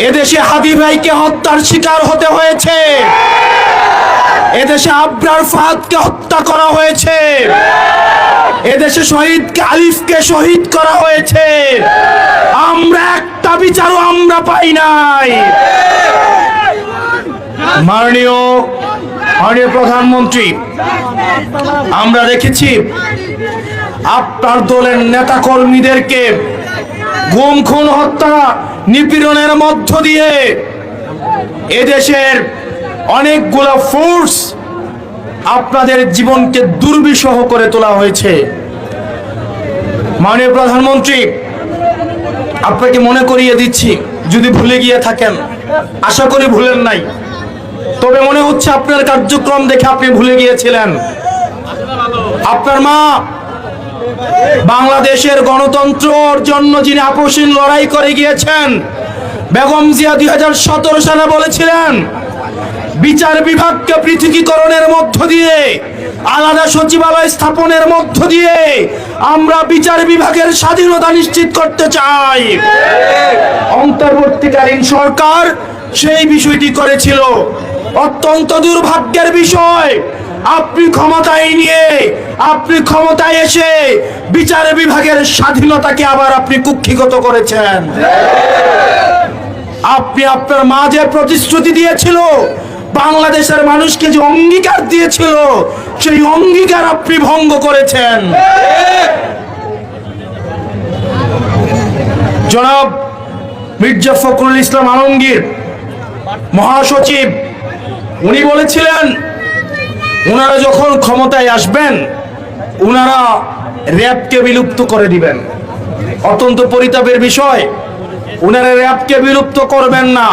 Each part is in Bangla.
এদেশে হাদি ভাইকে হত্যার শিকার হতে হয়েছে, এদেশে আবরার ফাহাদকে হত্যা করা হয়েছে, এদেশে শহীদকে আলিফকে শহীদ করা হয়েছে। আমরা একটা বিচারও আমরা পাই নাই। মাননীয় প্রধানমন্ত্রী, আমরা দেখেছি আপনার দলের নেতা কর্মীদেরকে গুম খুন হত্যা নিপীড়নের মধ্য দিয়ে এদেশের অনেকগুলো ফোর্স আপনাদের জীবনকে দুর্বিষহ করে তোলা হয়েছে। মাননীয় প্রধানমন্ত্রী, আপনাকে মনে করিয়ে দিচ্ছি, যদি ভুলে গিয়ে থাকেন, আশা করি ভুলেন নাই, তবে মনে হচ্ছে আপনার কার্যক্রম দেখে আপনি ভুলে গিয়েছিলেন। আপনার মা বাংলাদেশের গণতন্ত্রের জন্য যিনি আপসহীন লড়াই করে গিয়েছেন, বেগম জিয়া 2017 সালে বলেছিলেন বিচার বিভাগকে পৃথকীকরণের মধ্য দিয়ে, আলাদা সচিবালয় স্থাপনের মধ্য দিয়ে আমরা বিচার বিভাগের স্বাধীনতা নিশ্চিত করতে চাই। অন্তর্বর্তীকালীন সরকার সেই বিষয়টি করেছিল। অত্যন্ত দুর্ভাগ্যের বিষয়, আপনি ক্ষমতায় এসে বিচার বিভাগের স্বাধীনতাকে আবার আপনি কুক্ষিগত করেছেন। আপনি আপনার মা যে প্রতিশ্রুতি দিয়েছিল, বাংলাদেশের মানুষকে যে অঙ্গীকার দিয়েছিল, সেই অঙ্গীকার আপনি ভঙ্গ করেছেন। জনাব মির্জা ফখরুল ইসলাম আলমগীর মহাসচিব, উনি বলেছিলেন ওনারা যখন ক্ষমতায় আসবেন ওনারা র‍্যাবকে বিলুপ্ত করে দিবেন। অত্যন্ত পরিতাপের বিষয়, ওনারা র‍্যাবকে বিলুপ্ত করবেন না,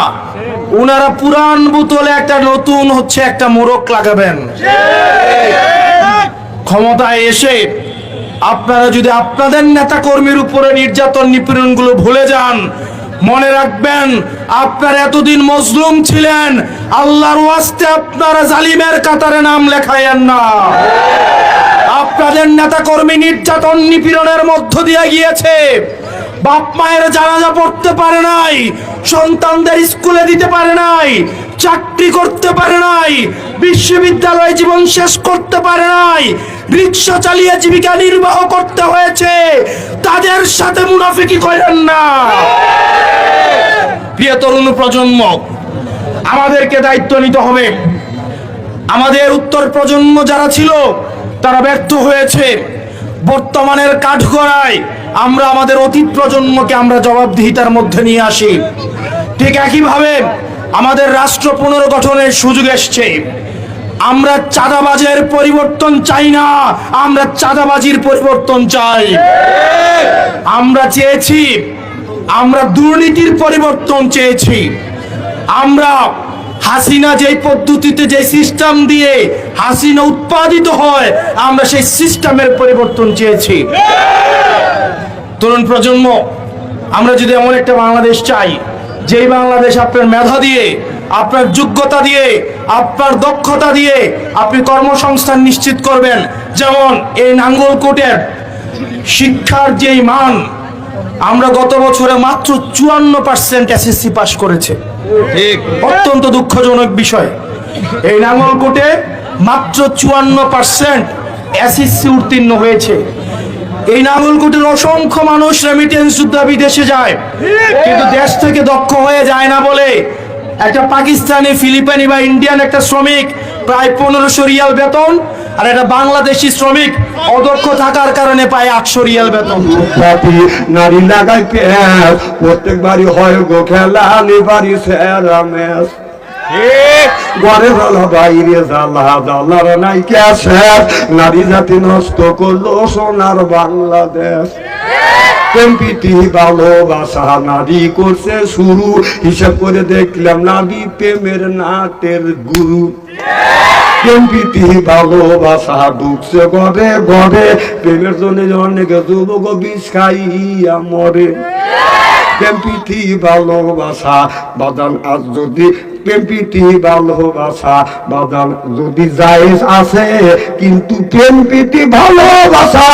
ওনারা পুরান বোতলে একটা নতুন একটা মোড়ক লাগাবেন। ক্ষমতায় এসে আপনারা যদি আপনাদের নেতা কর্মীর উপরে নির্যাতন নিপীড়ন গুলো ভুলে যান, মনে রাখবেন আপনারা এতদিন মজলুম ছিলেন, আল্লাহর ওয়াস্তে আপনারা জালিমের কাতারে নাম লেখায়েন না। আপনাদের নেতা কর্মী নির্যাতন নিপীড়নের মধ্য দিয়ে গিয়েছে, বাপ মায়ের জানাজা পড়তে পারে নাই, সন্তানদের স্কুলে দিতে পারে নাই, চাকরি করতে পারে নাই, বিশ্ববিদ্যালয় জীবন শেষ করতে পারে নাই, রিক্সা চালিয়ে জীবিকা নির্বাহ করতে হয়েছে। তাদের সাথে মুনাফিকি করেন না। প্রিয় তরুণ প্রজন্ম, আমাদেরকে দায়িত্ব নিতে হবে। আমাদের উত্তর প্রজন্ম যারা ছিল তারা ব্যর্থ হয়েছে। বর্তমানের কাঠগড়ায় আমরা আমাদের অতীত প্রজন্মকে আমরা জবাবদিহিতার মধ্যে নিয়ে আসি। ঠিক একইভাবে আমাদের রাষ্ট্র পুনর্গঠনের সুযোগ এসছে। আমরা চাঁদাবাজের পরিবর্তন চাই না, আমরা চাঁদাবাজির পরিবর্তন চাই। আমরা চেয়েছি, আমরা দুর্নীতির পরিবর্তন চেয়েছি। আমরা হাসিনা যেই পদ্ধতিতে, যে সিস্টেম দিয়ে হাসিনা উৎপাদিত হয়, আমরা সেই সিস্টেমের পরিবর্তন চেয়েছি। তরুণ প্রজন্ম, আমরা যদি এমন একটা বাংলাদেশ চাই, যেই বাংলাদেশ আপনার মেধা দিয়ে, আপনার যোগ্যতা দিয়ে, আপনার দক্ষতা দিয়ে আপনি কর্মসংস্থান নিশ্চিত করবেন। যেমন এই নাঙ্গলকোটের শিক্ষার যেই মান, আমরা গত বছরে মাত্র 54% এসএসসি পাস করেছে। অত্যন্ত দুঃখজনক বিষয়, এই নাঙ্গলকোটে মাত্র 54% এসএসসি উত্তীর্ণ হয়েছে। এই নাঙ্গলকোটের অসংখ্য মানুষ রেমিটেন্স যোদ্ধা বিদেশে যায়, কিন্তু দেশ থেকে দক্ষ হয়ে যায় না বলে একটা পাকিস্তানি, ফিলিপাইনি বা ইন্ডিয়ান একটা শ্রমিক প্রায় 1500 রিয়াল বেতন, আর একটা বাংলাদেশি শ্রমিক অদক্ষ থাকার কারণে পায় 800 রিয়াল বেতন। নারী লাগাই প্রত্যেক বাড়ি হয় গো খেলা, বাড়ি সেরা ম্যাচ, ঘরে জ্বালা বাইরে জ্বালা, জ্বালার নাই ক্যাশে, নারী জাতি নষ্ট করলো সোনার বাংলাদেশ। প্রেমপ্রীতি ভালোবাসা নারী করছে শুরু, হিসাব করে দেখলাম নারী প্রেমের নাটের গুরু। প্রেমপ্রীতি ভালোবাসা ঢুকছে ঘরে ঘরে, প্রেমের জন্য অনেক যুবক বিষ খাইয়া মরে। প্রেমপ্রীতি ভালোবাসা বাদান, আজ যদি প্রেমপ্রীতি ভালোবাসা বাদান যদি জায়েজ আছে, কিন্তু প্রেমপ্রীতি ভালোবাসা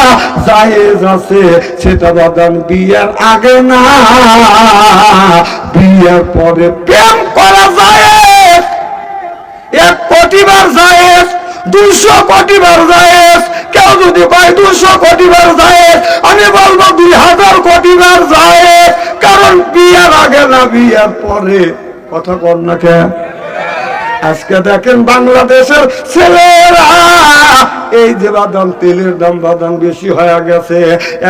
জায়েজ আছে, সেটা বাদান বিয়ের আগে না, বিয়ে বিয়ের পরে প্রেম করা যায় 1 কোটি বার যায়, 200 কোটি বার যায়। কেউ যদি কয় 200 কোটি বার যায়, আমি বলবো 2000 কোটি বার যায়। কারণ বিয়ের আগে না বিয়ের পরে। কথা কর না কে? আজকে দেখেন বাংলাদেশের ছেলেরা এই যে বাদাম তেলের দাম বাদাম বেশি হয়ে গেছে,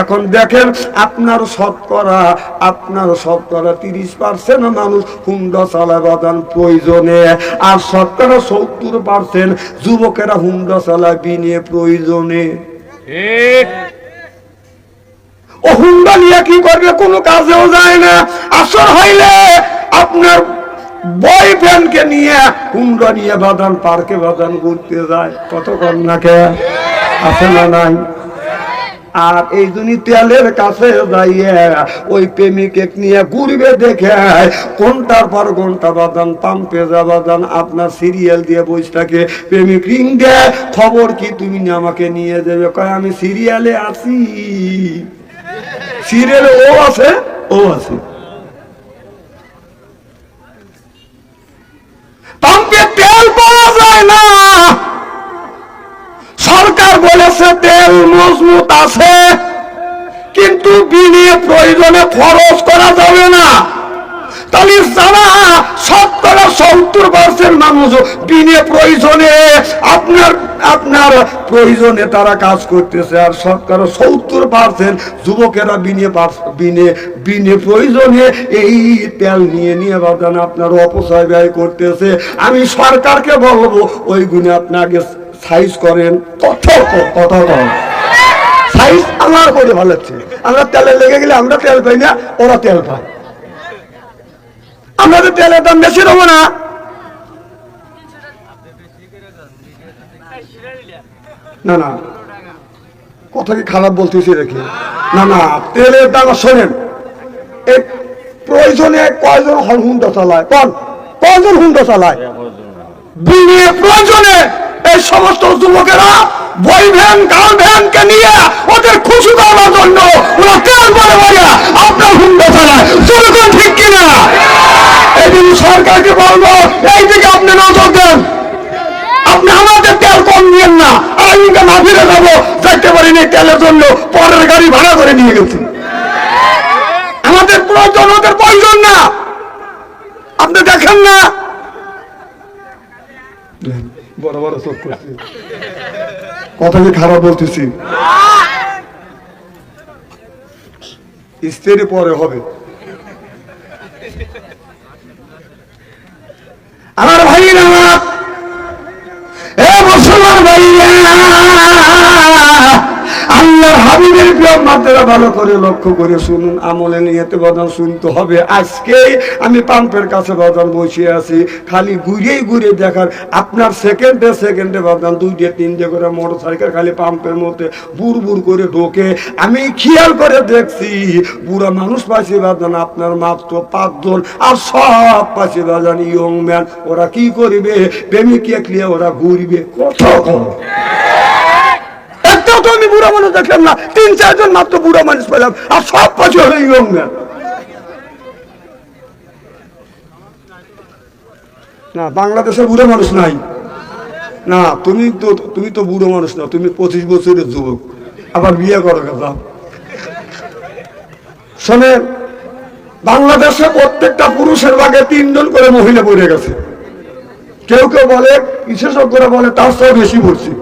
এখন দেখেন আপনার শতকরা 30% মানুষ হুন্ডা চালায় বাদাম প্রয়োজনে, আর শতকরা 70% যুবকেরা হুন্ডা চালায় বিনে প্রয়োজনে। ও হুন্ডা নিয়ে কি করবে? কোনো কাজেও যায় না। আসর হইলে আপনার বয়ফ্রেন্ডকে নিয়ে হুন্ডা নিয়ে বাদান পার্কে বাদান ঘুরতে যায়। কত কন্যাকে আছে না নাই? আর এই জন্যই তেলের কাছে যাইয়ে ওই প্রেমিকে নিয়ে ঘুরবে, দেখে ঘন্টার পর ঘন্টা বাদান পাম্পে যা বাদান আপনার সিরিয়াল দিয়ে বসে থাকে। প্রেমিক রিং দেয়, খবর কি তুমি আমাকে নিয়ে যাবে? কয় আমি সিরিয়ালে আছি। সিরিয়ালে ও আছে, ও আছে। পাম্পে তেল পাওয়া যায় না, সরকার বলেছে তেল মজবুত আছে, কিন্তু বিনে প্রয়োজনে খরচ করা যাবে না। তাহলে যারা 70% মানুষ বিনে প্রয়োজনে আপনার প্রয়োজনে তারা কাজ করতেছে, আর 70% যুবকেরা বিনে প্রয়োজনে এই তেল নিয়ে বাদান আপনার অপচয় ব্যয় করতেছে। আমি সরকারকে বলবো ওই গুণে আপনাকে সাইজ করেন। কথা করেন সাইজ আমার করে ভালো লাগছে। আমরা তেলে লেগে গেলে আমরা তেল পাই না, ওরা তেল পায়। আমরা তো তেলের দাম বেশি দেবো না। না না, কথা কি খারাপ বলতেছি দেখি? না না, তেলের দাম শোনেন, এই প্রয়োজনে কয়জন হুন্ডা চালায়? কয়জন হুন্ডা চালায়? বিনে প্রয়োজনে এই সমস্ত যুবকেরা বয়ফ্রেন্ড গার্লফ্রেন্ডকে নিয়ে ওদের খুশি করার জন্য ওরা তেল ভরে ভরে আপনার হুন্ডা চালায়। যেরকম ঠিক কিনা? এদিন সরকারকে বলবো এই দিকে আপনি নজর দেন। আপনি আমাদের তেল কম নিয়েন না, আমি না ফিরে যাবো, যাইতে পারিনি তেলের জন্য পরের গাড়ি ভাড়া করে নিয়ে গেছি। আমাদের প্রয়োজন, ওদের প্রয়োজন না। আপনি দেখেন না বড় বড় চোখ করছি, কথা কি খারাপ বলতেছি? স্ত্রী পরে হবে। আমার ভাইরা, এ মুসলমান ভাইরা, আল্লাহর হাবিবের প্রিয় মাত্রা ভালো করে লক্ষ্য করে শুনুন, আমলে নিয়েতে বাদান শুনতে হবে। আজকে আমি পাম্পের কাছে বাদান বসে আছি, খালি ঘুরে দেখার আপনার সেকেন্ডে বাদান 2-3 করে মোটর সাইকেল খালি পাম্পের মধ্যে বুড় করে ঢোকে। আমি খেয়াল করে দেখছি বুড়া মানুষ পাশে বাদান আপনার মাত্র 5 জন, আর সব পাশে বাদান ইয়ং ম্যান। ওরা কি করবে? প্রেমিকে নিয়ে ওরা ঘুরবে। কথা তো আমি বুড়া মানুষ দেখলাম না, 3-4 জন মাত্র বুড়া মানুষ পেলাম, আর সব পাশে হলো ইয়ং ম্যান। না, বাংলাদেশে বুড়ো মানুষ নাই। না, তুমি তো বুড়ো মানুষ না, তুমি 25 বছরের যুবক, আবার বিয়ে করো কথা। শোনে, বাংলাদেশে প্রত্যেকটা পুরুষের ভাগে 3 জন করে মহিলা পড়ে গেছে। কেউ বলে, বিশেষজ্ঞরা বলে তার চেয়ে বেশি পড়ছি।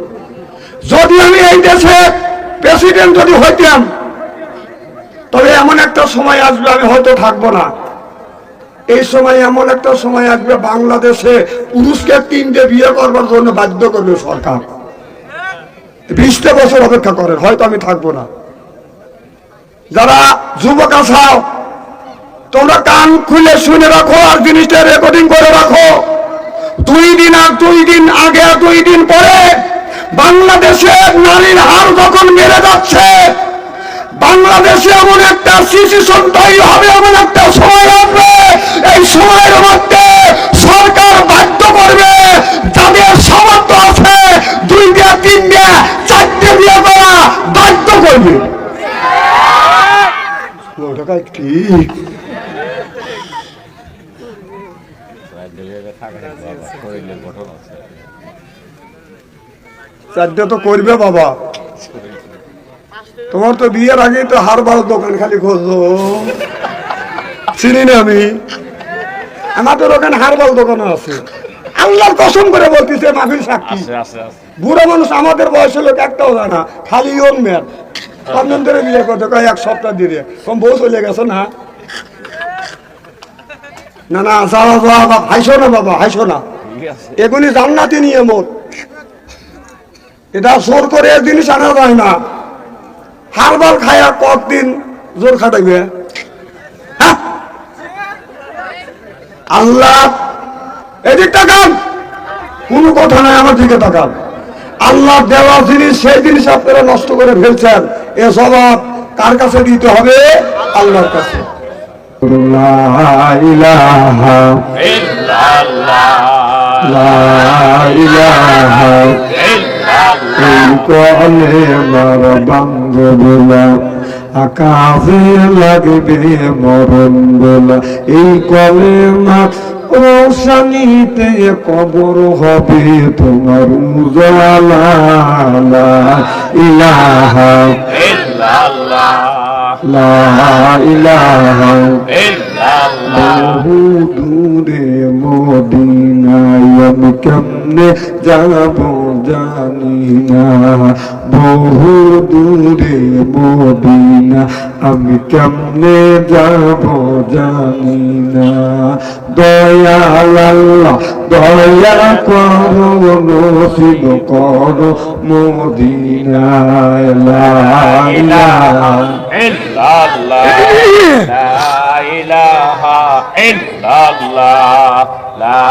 যদি আমি এই দেশে প্রেসিডেন্ট যদি হইতাম, তবে এমন একটা সময় আসবে আমি হয়তো থাকবো না। এই সময় এমন একটা সময় আসবে বাংলাদেশে পুরুষকে 3টে বিয়ে করবার জন্য বাধ্য করবে সরকার। 20টা বছর অপেক্ষা করেন, হয়তো আমি থাকবো না। যারা যুবক আছাও, তোমরা কান খুলে শুনে রাখো, আর জিনিসটা রেকর্ডিং করে রাখো। 2 দিন আগে 2 দিন পরে বাংলাদেশে নারীর হার যখন বেড়ে যাচ্ছে, বাংলাদেশে এমন একটা সিচুয়েশন তৈরি হবে, এমন একটা সময় আসবে, এই সময়ের মধ্যে সরকার বাধ্য করবে যাদের সামর্থ্য আছে 2টা 3টা 4টে বিয়ে করা বাধ্য করবে। ঠিক চারটে তো করবে বাবা, তোমার তো বিয়ের আগে তো হারবাল দোকান খালি খোঁজো, চিনি না আমি। আমাদের ওখানে হারবাল দোকান আছে, আল্লাহর কসম করে বলতেছে মাহফিল সাক্ষী। বুড়া মানুষ আমাদের বয়সের লোক একটাও যায় না, খালি ওন মেয়ের কমজন ধরে বিয়ে করতে কয় এক সপ্তাহ দিয়ে কম বউ চলে গেছে না। না না যাওয়া যাওয়া হাইসো না বাবা, হাইসো না, এগুলি জান্নাতি নিয়মত। এটা জোর করে জিনিস আনা যায় না। হারবাল খায়া কতদিন জোর খাটাইবে? হ্যাঁ? আল্লাহ এদিক তাকান, কোনো কথা নাই, আমার দিকে তাকান। আল্লাহ দেওয়া জিনিস সেই জিনিস আপনারা নষ্ট করে ফেলছেন, এ জবাব কার কাছে দিতে হবে? আল্লাহর কাছে। লা ইলাহা ইল্লাল্লাহ, লা ইলাহা ইল্লাল্লাহ, কলেমার বাঙ্গ বলা আকাশে লাগবে মরণ বলা, এই কলেমা রোশনীতে কবর হবে তোমার উজালা। লা ইলাহা ইল্লাল্লাহ, লা ইলাহা ইল্লাল্লাহ, বহু দূরে মদিনায় আমি কেমনে যাব জানি না, বহু দূরে মদিনা আমি কেমনে যাব জানি না। দয়াল আল্লাহ দয়া করো, নসিব করো মদিনায়। লা ইলাহা ইল্লাল্লাহ, লা ইলাহা ইল্লাল্লাহ, লা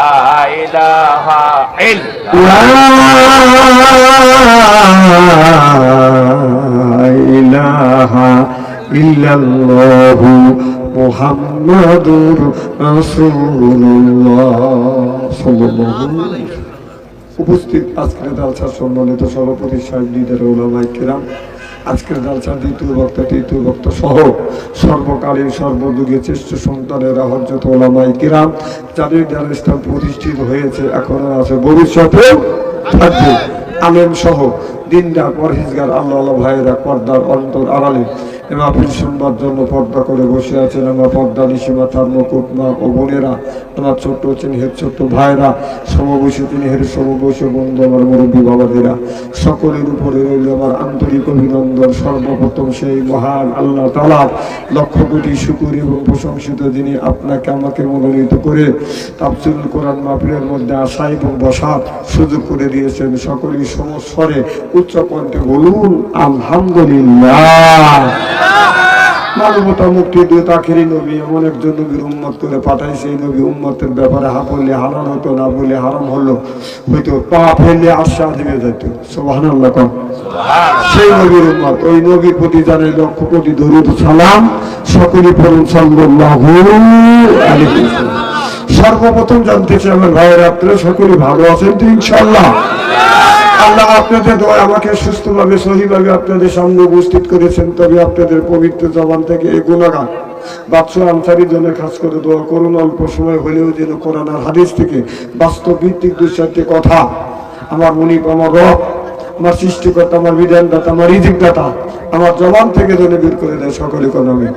ইলাহা ইল্লাল্লাহ, মুহাম্মাদুর রাসূলুল্লাহ সাল্লাল্লাহু আলাইহি ওয়াসাল্লাম। উপস্থিত আজকের জালসার সম্মানিত সভাপতি সাহেব, লিডার, উলামায়ে কেরাম, আজকের জালসার দ্বিতীয় বক্তা, তৃতীয় বক্তা সহ সর্বকালীন সর্বযুগে শ্রেষ্ঠ সন্তানেরা, হযরত উলামায়ে কেরাম, যাদের দ্বারা ইসলাম প্রতিষ্ঠিত হয়েছে, এখনো আছে, ভবিষ্যতেও থাকবে, আলেম সহ দিনদার পরহেজগার আল্লাহ ভাইয়েরা পর্দার অন্তর আড়ালে মাহফিল শুনবার জন্য পর্দা করে বসে আছেন আমার পর্দা নিশিমা, তার মুকুট মা ও বোনেরা, আমার ছোট্ট চিনহের ছোট্ট ভাইরা, সমবয়সী চিনহের সমবয়সী বন্ধু, আমার মুরব্বী বাবাদেরা, সকলের উপরে রইল আমার আন্তরিক অভিনন্দন। সর্বপ্রথম সেই মহান আল্লাহ তাআলা লক্ষ কোটি শুকর এবং প্রশংসিত, যিনি আপনাকে আমাকে মনোনীত করে তাফসীরুল কোরআন মাহফিলের মধ্যে আসা এবং বসার সুযোগ করে দিয়েছেন। সকলেই সমস্বরে উচ্চ কণ্ঠে বলুন আলহামদুলিল্লাহ। মানবতা মুক্তি দূত আখেরি নবী এমন একজন নবীর উম্মত করে পাঠাইছে, এই নবী উম্মতের ব্যাপারে হা বললে হালাল হতো, না বলে হারাম হলো, হয়তো পা ফেললে আশ্বাস দিয়ে যেত। সুবহানাল্লাহ। সেই নবীর উম্মত, ওই নবীর প্রতি জানাই লক্ষ কোটি দরুদ সালাম, সকলেই পড়ুন সাল্লাল্লাহু আলাইহি ওয়াসাল্লাম। সর্বপ্রথম জানতে চাই আমার ভাইয়েরা, আপনারা সকলেই ভালো আছেন তো ইনশাআল্লাহ? আল্লাহ আপনাদের দোয়া আমাকে সুস্থভাবে সহিভাবে আপনাদের সামনে উপস্থিত করেছেন, তবে আপনাদের পবিত্র জবান থেকে এই গুনাহগার বাদশা আনসারীর জন্য খাস করে দোয়া করুন, অল্প সময় হলেও যেন কোরআন আর হাদিস থেকে বাস্তব ভিত্তিক দুই চারটি কথা আমার মুনিব, আমার রব, আমার সৃষ্টিকর্তা, আমার বিধানদাতা, আমার রিজিকদাতা আমার জবান থেকে যেন বের করে দেয়। সকলে কোন আমিন।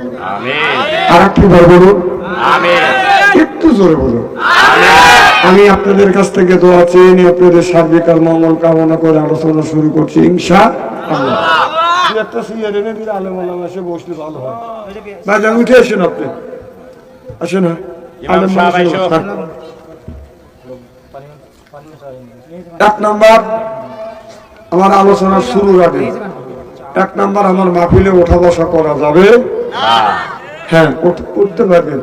আর একটু বার বলুন আমিন, একটু জোরে বলুন আমিন। আমি আপনাদের কাছ থেকে দোয়া চেয়ে নিয়ে আপনাদের সার্বিক আর মঙ্গল কামনা করে আলোচনা শুরু করছি ইনশাআল্লাহ। একটা সিয়ার এনে দিলে আলেম ওলামা এসে বসলে ভালো হয়। ভাইজান উঠে আসেন, আপনি আসেন। আলেম এক নাম্বার আমার আলোচনা শুরুর আগে, এক নাম্বার আমার মাহফিলে ওঠা বসা করা যাবে? হ্যাঁ, উঠতে পারবেন।